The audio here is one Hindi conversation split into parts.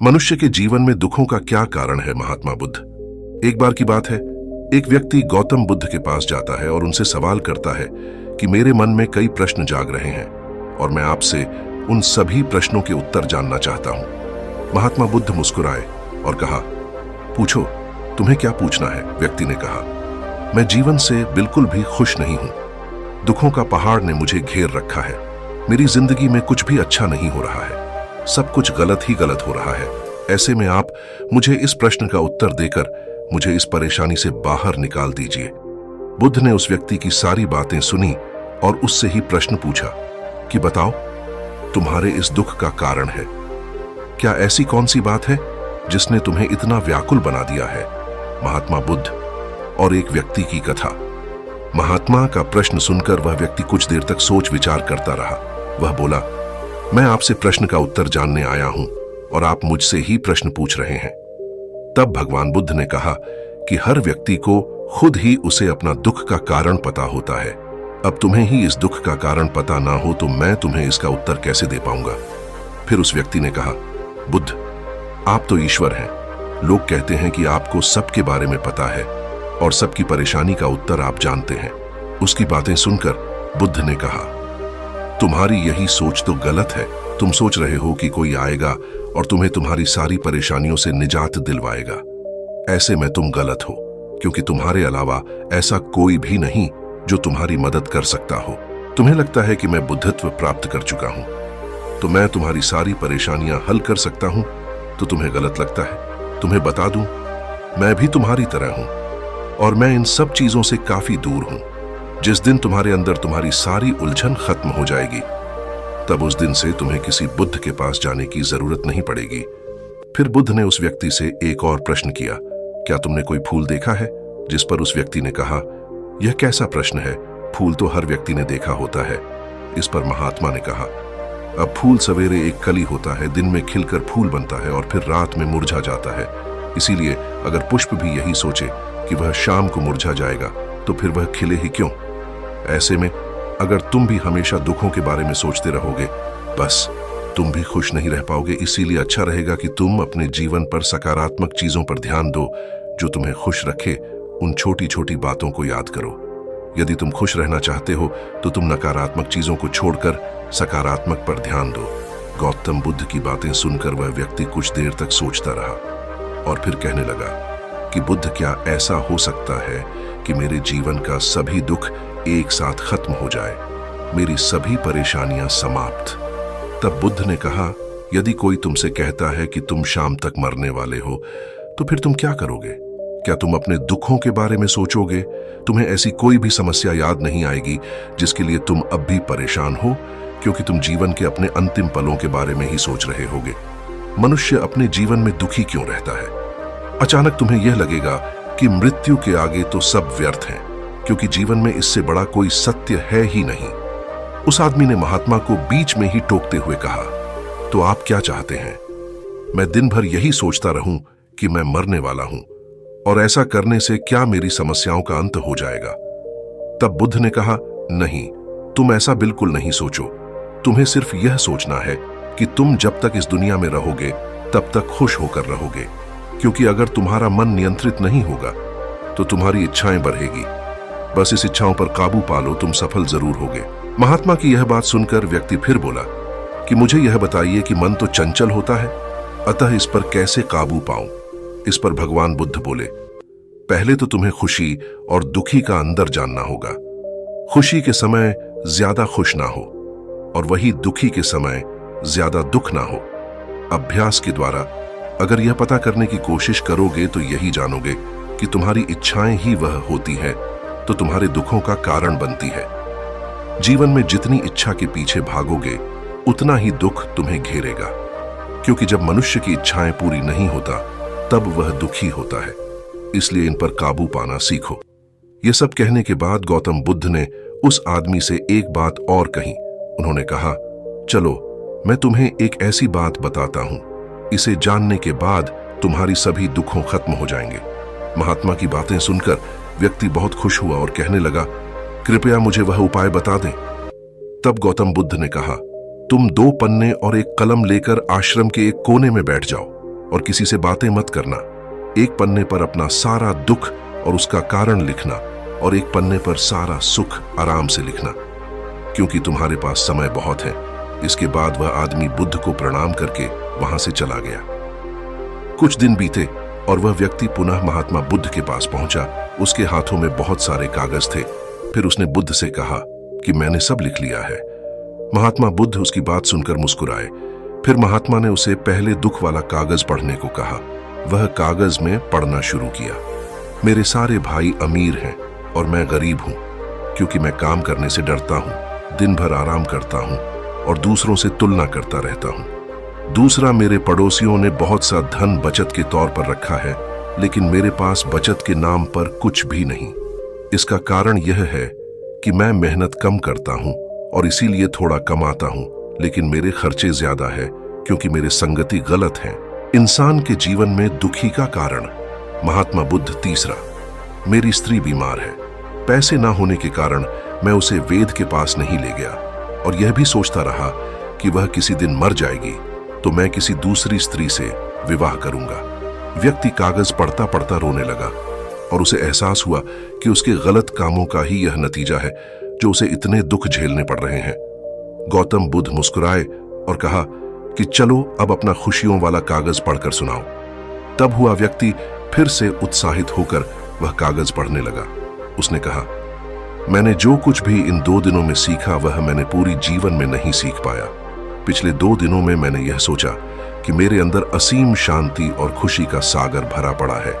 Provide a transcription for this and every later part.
मनुष्य के जीवन में दुखों का क्या कारण है? महात्मा बुद्ध। एक बार की बात है, एक व्यक्ति गौतम बुद्ध के पास जाता है और उनसे सवाल करता है कि मेरे मन में कई प्रश्न जाग रहे हैं और मैं आपसे उन सभी प्रश्नों के उत्तर जानना चाहता हूं। महात्मा बुद्ध मुस्कुराए और कहा, पूछो, तुम्हें क्या पूछना है? व्यक्ति ने कहा, मैं जीवन से बिल्कुल भी खुश नहीं हूं। दुखों का पहाड़ ने मुझे घेर रखा है। मेरी जिंदगी में कुछ भी अच्छा नहीं हो रहा है, सब कुछ गलत ही गलत हो रहा है। ऐसे में आप मुझे इस प्रश्न का उत्तर देकर मुझे इस परेशानी से बाहर निकाल दीजिए। बुद्ध ने उस व्यक्ति की सारी बातें सुनी और उससे ही प्रश्न पूछा कि बताओ, तुम्हारे इस दुख का कारण है क्या? ऐसी कौन सी बात है जिसने तुम्हें इतना व्याकुल बना दिया है? महात्मा बुद्ध और एक व्यक्ति की कथा। महात्मा का प्रश्न सुनकर वह व्यक्ति कुछ देर तक सोच विचार करता रहा। वह बोला, मैं आपसे प्रश्न का उत्तर जानने आया हूं और आप मुझसे ही प्रश्न पूछ रहे हैं। तब भगवान बुद्ध ने कहा कि हर व्यक्ति को खुद ही उसे अपना दुख का कारण पता होता है। अब तुम्हें ही इस दुख का कारण पता ना हो तो मैं तुम्हें इसका उत्तर कैसे दे पाऊंगा? फिर उस व्यक्ति ने कहा, बुद्ध, आप तो ईश्वर हैं। लोग कहते हैं कि आपको सबके बारे में पता है और सबकी परेशानी का उत्तर आप जानते हैं। उसकी बातें सुनकर बुद्ध ने कहा, तुम्हारी यही सोच तो गलत है। तुम सोच रहे हो कि कोई आएगा और तुम्हें तुम्हारी सारी परेशानियों से निजात दिलवाएगा। ऐसे में तुम गलत हो, क्योंकि तुम्हारे अलावा ऐसा कोई भी नहीं जो तुम्हारी मदद कर सकता हो। तुम्हें लगता है कि मैं बुद्धत्व प्राप्त कर चुका हूं तो मैं तुम्हारी सारी परेशानियां हल कर सकता हूं, तो तुम्हें गलत लगता है। तुम्हें बता दूं, मैं भी तुम्हारी तरह हूं और मैं इन सब चीजों से काफी दूर हूं। जिस दिन तुम्हारे अंदर तुम्हारी सारी उलझन खत्म हो जाएगी, तब उस दिन से तुम्हें किसी बुद्ध के पास जाने की जरूरत नहीं पड़ेगी। फिर बुद्ध ने उस व्यक्ति से एक और प्रश्न किया, क्या तुमने कोई फूल देखा है? जिस पर उस व्यक्ति ने कहा, यह कैसा प्रश्न है? फूल तो हर व्यक्ति ने देखा होता है। इस पर महात्मा ने कहा, अब फूल सवेरे एक कली होता है, दिन में खिलकर फूल बनता है और फिर रात में मुरझा जाता है। इसीलिए अगर पुष्प भी यही सोचे कि वह शाम को मुरझा जाएगा तो फिर वह खिले ही क्यों? ऐसे में अगर तुम भी हमेशा दुखों के बारे में सोचते रहोगे, बस तुम भी खुश नहीं रह पाओगे। इसीलिए अच्छा रहेगा कि तुम अपने जीवन पर सकारात्मक चीजों पर ध्यान दो जो तुम्हें खुश रखे। उन छोटी छोटी बातों को याद करो। यदि तुम खुश रहना चाहते हो तो तुम नकारात्मक चीजों को छोड़कर सकारात्मक पर ध्यान दो। गौतम बुद्ध की बातें सुनकर वह व्यक्ति कुछ देर तक सोचता रहा और फिर कहने लगा कि बुद्ध, क्या ऐसा हो सकता है कि मेरे जीवन का सभी दुख एक साथ खत्म हो जाए, मेरी सभी परेशानियां समाप्त? तब बुद्ध ने कहा, यदि कोई तुमसे कहता है कि तुम शाम तक मरने वाले हो तो फिर तुम क्या करोगे? क्या तुम अपने दुखों के बारे में सोचोगे? तुम्हें ऐसी कोई भी समस्या याद नहीं आएगी जिसके लिए तुम अब भी परेशान हो, क्योंकि तुम जीवन के अपने अंतिम पलों के बारे में ही सोच रहे होगे। मनुष्य अपने जीवन में दुखी क्यों रहता है? अचानक तुम्हें यह लगेगा कि मृत्यु के आगे तो सब व्यर्थ है, क्योंकि जीवन में इससे बड़ा कोई सत्य है ही नहीं। उस आदमी ने महात्मा को बीच में ही टोकते हुए कहा, तो आप क्या चाहते हैं? मैं दिन भर यही सोचता रहूं कि मैं मरने वाला हूं और ऐसा करने से क्या मेरी समस्याओं का अंत हो जाएगा? तब बुद्ध ने कहा, नहीं, तुम ऐसा बिल्कुल नहीं सोचो। तुम्हें सिर्फ यह सोचना है कि तुम जब तक इस दुनिया में रहोगे तब तक खुश होकर रहोगे, क्योंकि अगर तुम्हारा मन नियंत्रित नहीं होगा तो तुम्हारी इच्छाएं बढ़ेगी। बस इस इच्छाओं पर काबू पालो, तुम सफल जरूर होगे। महात्मा की यह बात सुनकर व्यक्ति फिर बोला कि मुझे यह बताइए कि मन तो चंचल होता है, अतः इस पर कैसे काबू पाऊं? इस पर भगवान बुद्ध बोले, पहले तो तुम्हें खुशी और दुखी का अंदर जानना होगा। खुशी के समय ज्यादा खुश ना हो और वही दुखी के समय ज्यादा दुख ना हो। अभ्यास के द्वारा अगर यह पता करने की कोशिश करोगे तो यही जानोगे कि तुम्हारी इच्छाएं ही वह होती हैं तो तुम्हारे दुखों का कारण बनती है। जीवन में जितनी इच्छा के पीछे भागोगे उतना ही दुख तुम्हें घेरेगा, क्योंकि जब मनुष्य की इच्छाएं पूरी नहीं होता तब वह दुखी होता है। इसलिए इन पर काबू पाना सीखो। यह सब कहने के बाद गौतम बुद्ध ने उस आदमी से एक बात और कही। उन्होंने कहा, चलो मैं तुम्हें एक ऐसी बात बताता हूं, इसे जानने के बाद तुम्हारी सभी दुखों खत्म हो जाएंगे। महात्मा की बातें सुनकर व्यक्ति बहुत खुश हुआ और कहने लगा, कृपया मुझे वह उपाय बता दें। तब गौतम बुद्ध ने कहा, तुम 2 पन्ने और एक कलम लेकर आश्रम के एक कोने में बैठ जाओ और किसी से बातें मत करना। एक पन्ने पर अपना सारा दुख और उसका कारण लिखना और एक पन्ने पर सारा सुख आराम से लिखना, क्योंकि तुम्हारे पास समय बहुत है। इसके बाद वह आदमी बुद्ध को प्रणाम करके वहां से चला गया। कुछ दिन बीते और वह व्यक्ति पुनः महात्मा बुद्ध के पास पहुंचा। उसके हाथों में बहुत सारे कागज थे। फिर उसने बुद्ध से कहा कि मैंने सब लिख लिया है। महात्मा बुद्ध उसकी बात सुनकर मुस्कुराए। फिर महात्मा ने उसे पहले दुख वाला कागज पढ़ने को कहा। वह कागज में पढ़ना शुरू किया। मेरे सारे भाई अमीर हैं और मैं गरीब हूं, क्योंकि मैं काम करने से डरता हूं, दिन भर आराम करता हूं और दूसरों से तुलना करता रहता हूं। दूसरा, मेरे पड़ोसियों ने बहुत सा धन बचत के तौर पर रखा है, लेकिन मेरे पास बचत के नाम पर कुछ भी नहीं। इसका कारण यह है कि मैं मेहनत कम करता हूं और इसीलिए थोड़ा कमाता हूं, लेकिन मेरे खर्चे ज्यादा है क्योंकि मेरे संगति गलत है। इंसान के जीवन में दुखी का कारण। महात्मा बुद्ध। तीसरा, मेरी स्त्री बीमार है। पैसे ना होने के कारण मैं उसे वेद के पास नहीं ले गया और यह भी सोचता रहा कि वह किसी दिन मर जाएगी तो मैं किसी दूसरी स्त्री से विवाह करूंगा। व्यक्ति कागज पढ़ता पढ़ता रोने लगा और उसे एहसास हुआ कि उसके गलत कामों का ही यह नतीजा है जो उसे इतने दुख झेलने पड़ रहे हैं। गौतम बुद्ध मुस्कुराए और कहा कि चलो अब अपना खुशियों वाला कागज पढ़कर सुनाओ। तब हुआ व्यक्ति फिर से उत्साहित होकर वह कागज पढ़ने लगा। उसने कहा, मैंने जो कुछ भी इन 2 दिनों में सीखा वह मैंने पूरी जीवन में नहीं सीख पाया। पिछले 2 दिनों में मैंने यह सोचा कि मेरे अंदर असीम शांति और खुशी का सागर भरा पड़ा है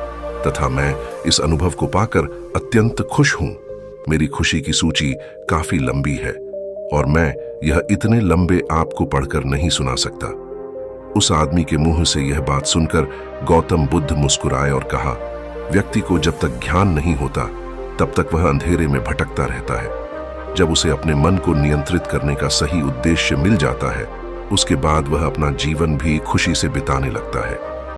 तथा मैं इस अनुभव को पाकर अत्यंत खुश हूं। मेरी खुशी की सूची काफी लंबी है और मैं यह इतने लंबे आपको पढ़कर नहीं सुना सकता। उस आदमी के मुंह से यह बात सुनकर गौतम बुद्ध मुस्कुराए और कहा, व्यक्ति को जब तक ज्ञान नहीं होता तब तक वह अंधेरे में भटकता रहता है। जब उसे अपने मन को नियंत्रित करने का सही उद्देश्य मिल जाता है, उसके बाद वह अपना जीवन भी खुशी से बिताने लगता है।